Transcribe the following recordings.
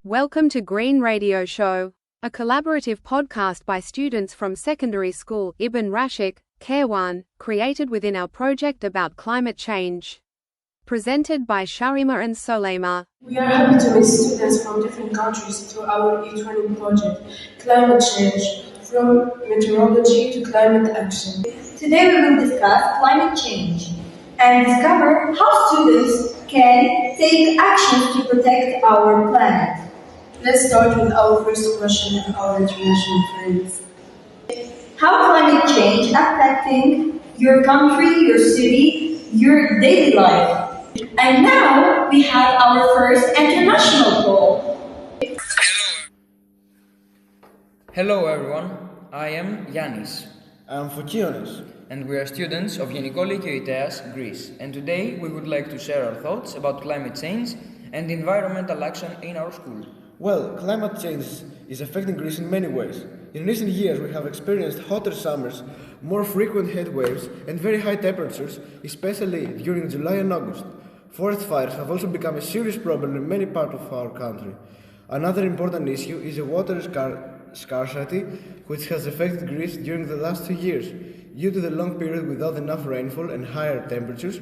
Welcome to Green Radio Show, a collaborative podcast by students from secondary school Ibn Rashid, Kairwan, created within our project about climate change. Presented by Sharima and Soleima. We are happy to meet students from different countries through our e-training project, Climate Change, from meteorology to climate action. Today we will discuss climate change and discover how students can take actions to protect our planet. Let's start with our first question of our international friends. How climate change affecting your country, your city, your daily life? And now we have our first international poll. Hello everyone, I am Yannis. I'm Fokionis. And we are students of Genikoli Kioiteas, Greece. And today we would like to share our thoughts about climate change and environmental action in our school. Well, climate change is affecting Greece in many ways. In recent years, we have experienced hotter summers, more frequent heat waves, and very high temperatures, especially during July and August. Forest fires have also become a serious problem in many parts of our country. Another important issue is the water scarcity, which has affected Greece during the last 2 years. Due to the long period without enough rainfall and higher temperatures,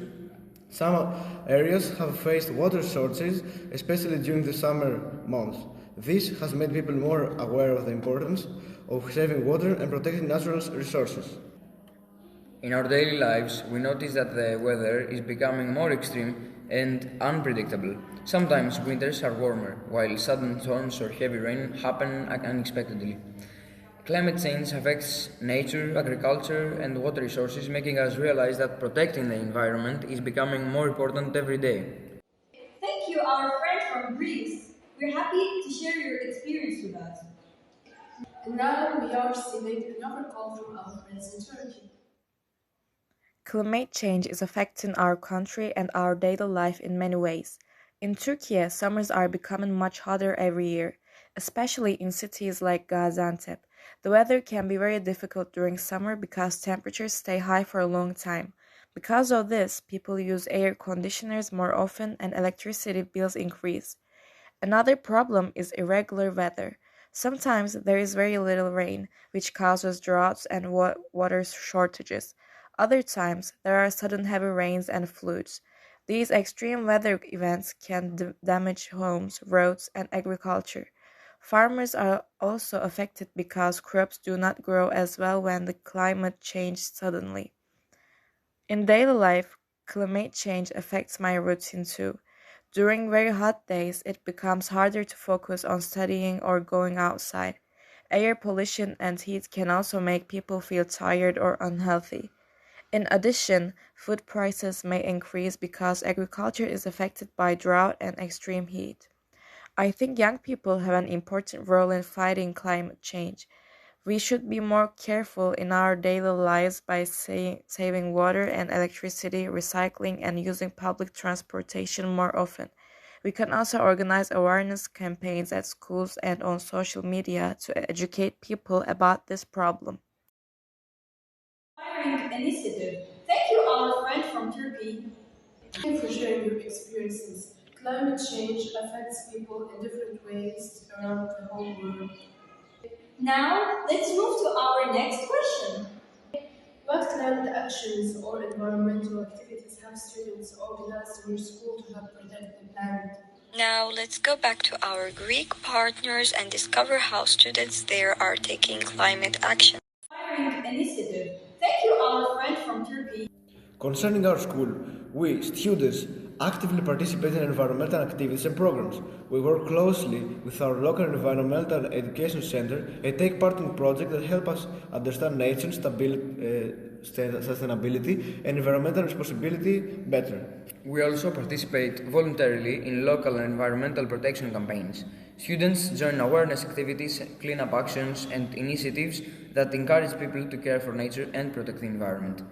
some areas have faced water shortages, especially during the summer months. This has made people more aware of the importance of saving water and protecting natural resources. In our daily lives, we notice that the weather is becoming more extreme and unpredictable. Sometimes winters are warmer, while sudden storms or heavy rain happen unexpectedly. Climate change affects nature, agriculture, and water resources, making us realize that protecting the environment is becoming more important every day. Thank you, our friend from Greece. We're happy to share your experience with us. And now we are receiving another call from our friends in Turkey. Climate change is affecting our country and our daily life in many ways. In Turkey, summers are becoming much hotter every year, especially in cities like Gaziantep. The weather can be very difficult during summer because temperatures stay high for a long time. Because of this, people use air conditioners more often and electricity bills increase. Another problem is irregular weather. Sometimes there is very little rain, which causes droughts and water shortages. Other times, there are sudden heavy rains and floods. These extreme weather events can damage homes, roads, and agriculture. Farmers are also affected because crops do not grow as well when the climate changes suddenly. In daily life, climate change affects my routine too. During very hot days, it becomes harder to focus on studying or going outside. Air pollution and heat can also make people feel tired or unhealthy. In addition, food prices may increase because agriculture is affected by drought and extreme heat. I think young people have an important role in fighting climate change. We should be more careful in our daily lives by saving water and electricity, recycling, and using public transportation more often. We can also organize awareness campaigns at schools and on social media to educate people about this problem. Initiative. Thank you, our friend from Turkey. Thank you for sharing your experiences. Climate change affects people in different ways around the whole world. Now, let's move to our next question. What climate actions or environmental activities have students organized in your school to help protect the planet? Now let's go back to our Greek partners and discover how students there are taking climate action. Initiative. Thank you, our friend from Turkey. Concerning our school, we, students, actively participate in environmental activities and programs. We work closely with our local environmental education center and take part in projects that help us understand nature's sustainability and environmental responsibility better. We also participate voluntarily in local environmental protection campaigns. Students join awareness activities, clean-up actions, and initiatives that encourage people to care for nature and protect the environment.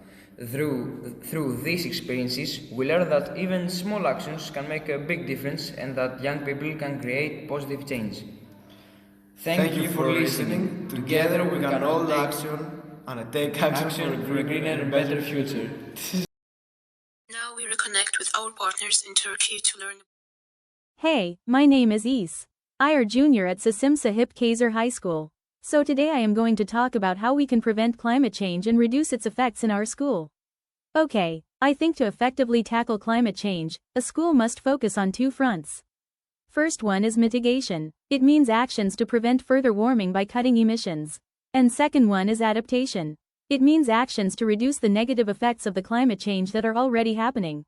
Through these experiences, we learn that even small actions can make a big difference and that young people can create positive change. Thank you for listening. Together we can all take action for a greener and better future. Now we reconnect with our partners in Turkey to learn. Hey, my name is Is. I are junior at Sasim Sahib Kaiser High School. So today I am going to talk about how we can prevent climate change and reduce its effects in our school. Okay, I think to effectively tackle climate change, a school must focus on two fronts. First one is mitigation. It means actions to prevent further warming by cutting emissions. And second one is adaptation. It means actions to reduce the negative effects of the climate change that are already happening.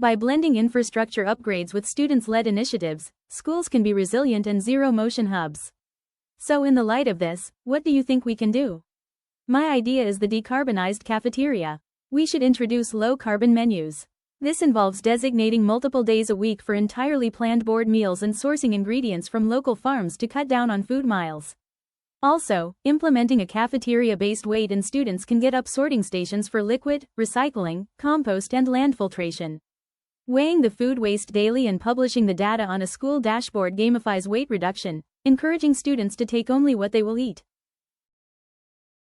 By blending infrastructure upgrades with students-led initiatives, schools can be resilient and zero-motion hubs. So in the light of this, what do you think we can do? My idea is the decarbonized cafeteria. We should introduce low-carbon menus. This involves designating multiple days a week for entirely planned board meals and sourcing ingredients from local farms to cut down on food miles. Also, implementing a cafeteria-based weight and students can get up sorting stations for liquid, recycling, compost and land filtration. Weighing the food waste daily and publishing the data on a school dashboard gamifies weight reduction, encouraging students to take only what they will eat.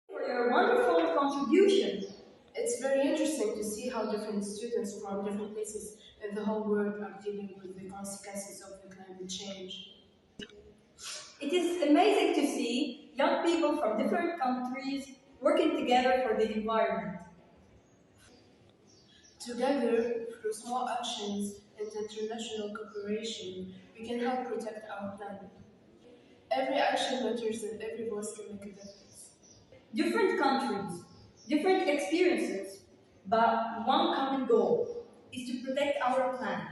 For your wonderful contribution. It's very interesting to see how different students from different places in the whole world are dealing with the consequences of the climate change. It is amazing to see young people from different countries working together for the environment. Together, through small actions and international cooperation, we can help protect our planet. Every action matters and every voice can make a difference. Different countries, different experiences, but one common goal is to protect our planet.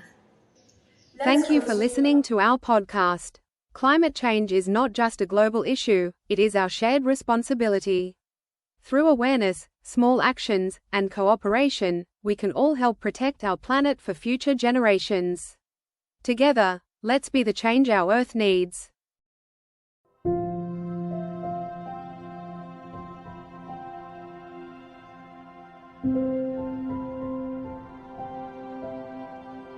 Thank you for listening to our podcast. Climate change is not just a global issue, it is our shared responsibility. Through awareness, small actions, and cooperation, we can all help protect our planet for future generations. Together, let's be the change our Earth needs.